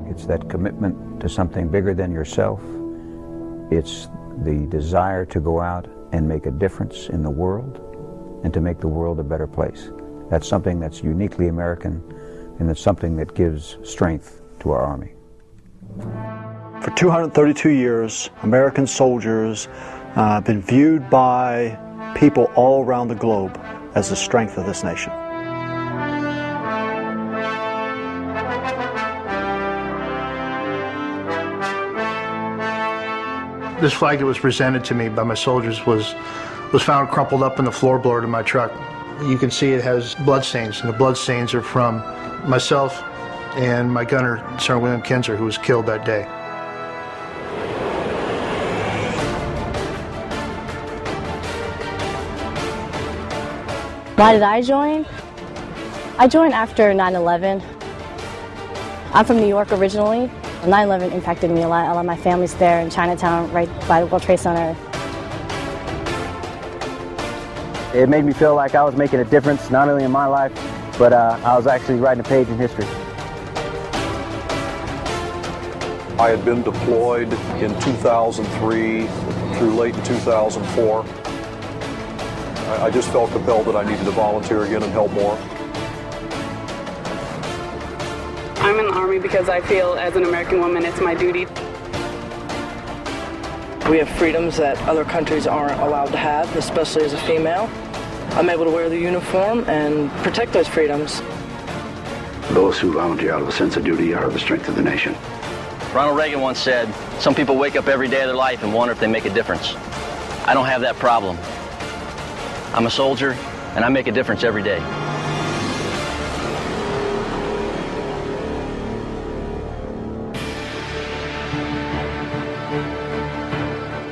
It's that commitment to something bigger than yourself. It's the desire to go out and make a difference in the world and to make the world a better place. That's something that's uniquely American, and it's something that gives strength to our Army. For 232 years, American soldiers have been viewed by people all around the globe as the strength of this nation. This flag that was presented to me by my soldiers was found crumpled up in the floorboard of my truck. You can see it has bloodstains, and the bloodstains are from myself and my gunner, Sergeant William Kinzer, who was killed that day. Why did I join? I joined after 9/11. I'm from New York originally. 9/11 impacted me a lot. A lot of my family's there in Chinatown, right by the World Trade Center. It made me feel like I was making a difference, not only in my life, but I was actually writing a page in history. I had been deployed in 2003 through late in 2004. I just felt compelled that I needed to volunteer again and help more. I'm in the Army because I feel as an American woman it's my duty. We have freedoms that other countries aren't allowed to have, especially as a female. I'm able to wear the uniform and protect those freedoms. Those who volunteer out of a sense of duty are the strength of the nation. Ronald Reagan once said, "Some people wake up every day of their life and wonder if they make a difference." I don't have that problem. I'm a soldier, and I make a difference every day.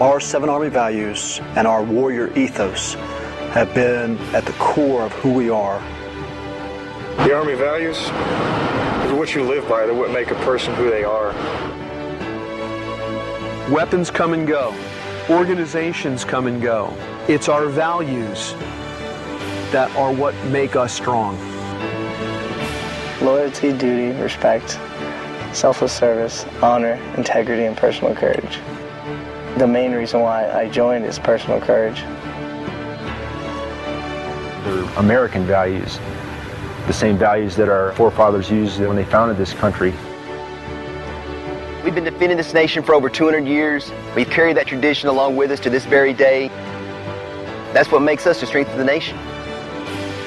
Our 7 Army values and our warrior ethos have been at the core of who we are. The Army values is what you live by. They're what make a person who they are. Weapons come and go. Organizations come and go. It's our values that are what make us strong. Loyalty, duty, respect, selfless service, honor, integrity, and personal courage. The main reason why I joined is personal courage. They're American values, the same values that our forefathers used when they founded this country. We've been defending this nation for over 200 years. We've carried that tradition along with us to this very day. That's what makes us the strength of the nation.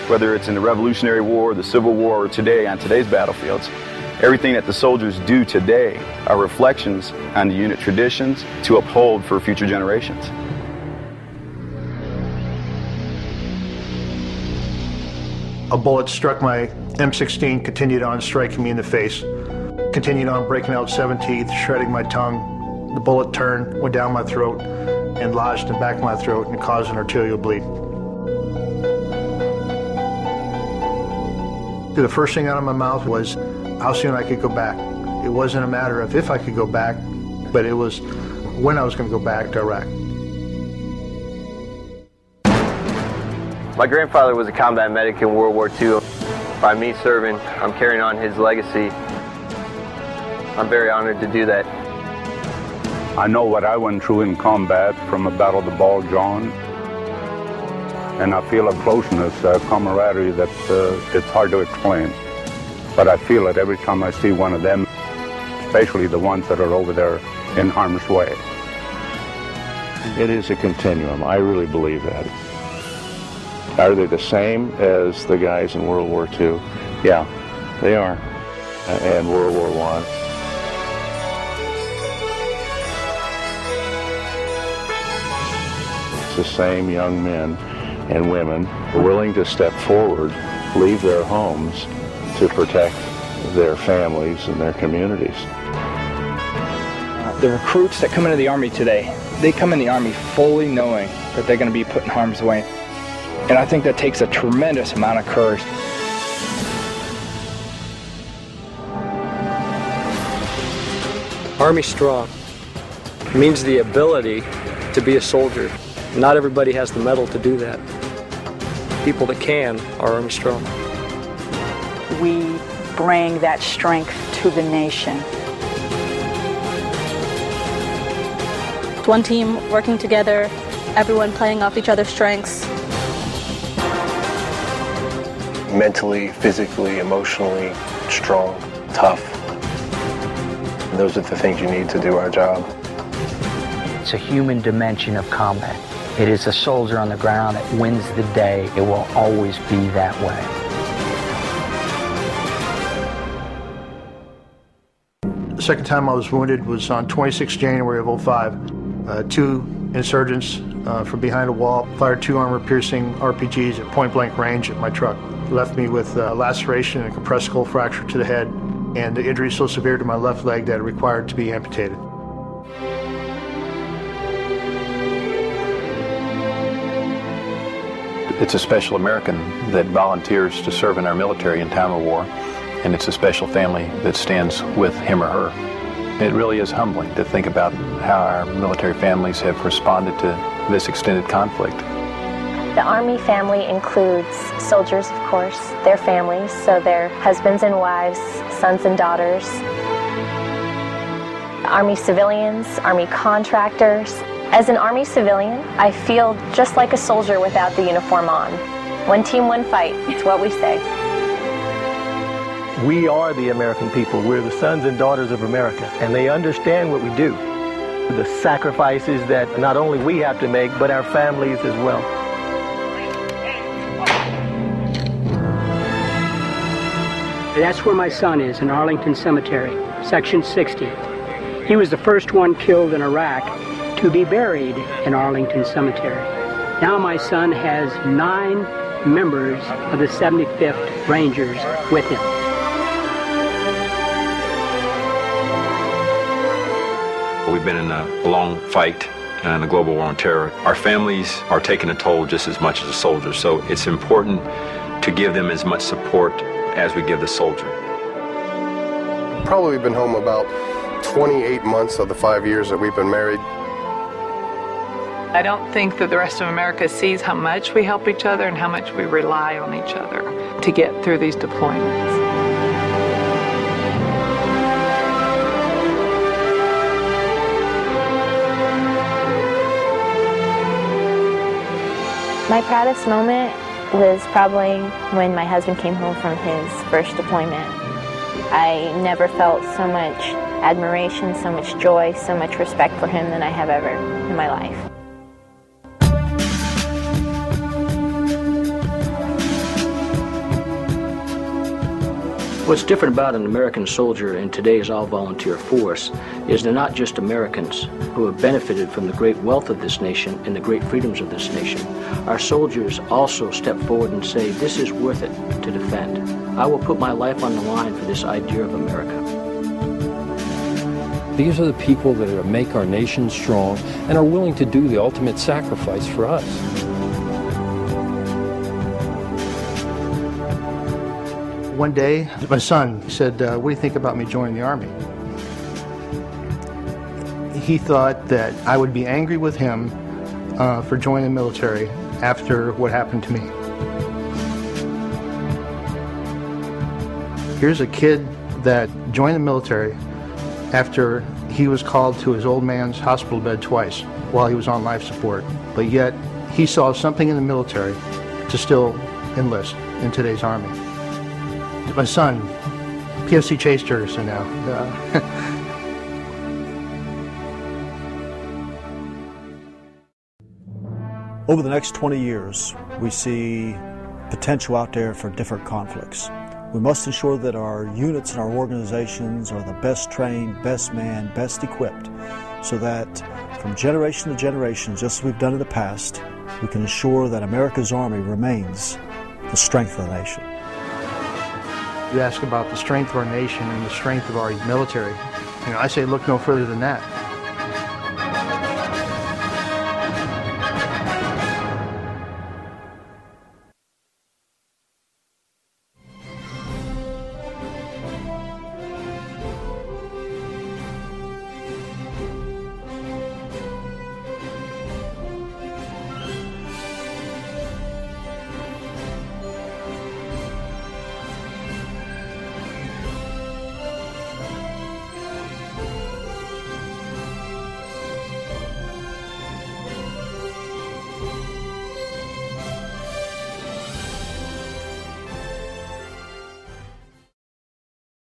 Whether it's in the Revolutionary War, the Civil War, or today on today's battlefields, everything that the soldiers do today are reflections on the unit traditions to uphold for future generations. A bullet struck my M16, continued on striking me in the face. Continued on breaking out 7 teeth, shredding my tongue. The bullet turned, went down my throat, and lodged in the back of my throat and caused an arterial bleed. The first thing out of my mouth was how soon I could go back. It wasn't a matter of if I could go back, but it was when I was going to go back to Iraq. My grandfather was a combat medic in World War II. By me serving, I'm carrying on his legacy. I'm very honored to do that. I know what I went through in combat from a battle to Ball John, and I feel a closeness, a camaraderie that it's hard to explain. But I feel it every time I see one of them, especially the ones that are over there in harm's way. It is a continuum. I really believe that. Are they the same as the guys in World War II? Yeah, they are. And World War I. It's the same young men and women willing to step forward, leave their homes to protect their families and their communities. The recruits that come into the Army today, they come in the Army fully knowing that they're going to be put in harm's way. And I think that takes a tremendous amount of courage. Army Strong means the ability to be a soldier. Not everybody has the mettle to do that. People that can are Army Strong. We bring that strength to the nation. one team working together, everyone playing off each other's strengths. Mentally, physically, emotionally strong, tough. Those are the things you need to do our job. It's a human dimension of combat. It is the soldier on the ground that wins the day. It will always be that way. The second time I was wounded was on 26 January of 2005. Two insurgents from behind a wall fired two armor-piercing RPGs at point-blank range at my truck. Left me with a laceration and a compressed skull fracture to the head, and the injury so severe to my left leg that it required to be amputated. It's a special American that volunteers to serve in our military in time of war, and it's a special family that stands with him or her. It really is humbling to think about how our military families have responded to this extended conflict. The Army family includes soldiers, of course, their families, so their husbands and wives, sons and daughters, Army civilians, Army contractors. As an Army civilian, I feel just like a soldier without the uniform on. One team, one fight, it's what we say. We are the American people. We're the sons and daughters of America, and they understand what we do. The sacrifices that not only we have to make, but our families as well. That's where my son is, in Arlington Cemetery, Section 60. He was the first one killed in Iraq to be buried in Arlington Cemetery. Now my son has 9 members of the 75th Rangers with him. We've been in a long fight in the global war on terror. Our families are taking a toll just as much as the soldiers, so it's important to give them as much support as we give the soldier. Probably been home about 28 months of the 5 years that we've been married. I don't think that the rest of America sees how much we help each other and how much we rely on each other to get through these deployments. My proudest moment was probably when my husband came home from his first deployment. I never felt so much admiration, so much joy, so much respect for him than I have ever in my life. What's different about an American soldier in today's all-volunteer force is they're not just Americans who have benefited from the great wealth of this nation and the great freedoms of this nation. Our soldiers also step forward and say, this is worth it to defend. I will put my life on the line for this idea of America. These are the people that make our nation strong and are willing to do the ultimate sacrifice for us. One day, my son said, what do you think about me joining the Army? He thought that I would be angry with him for joining the military after what happened to me. Here's a kid that joined the military after he was called to his old man's hospital bed twice while he was on life support, but yet he saw something in the military to still enlist in today's Army. My son, PFC Chase Jurgensen now. Over the next 20 years, we see potential out there for different conflicts. We must ensure that our units and our organizations are the best trained, best manned, best equipped, so that from generation to generation, just as we've done in the past, we can ensure that America's Army remains the strength of the nation. You ask about the strength of our nation and the strength of our military. I say look no further than that.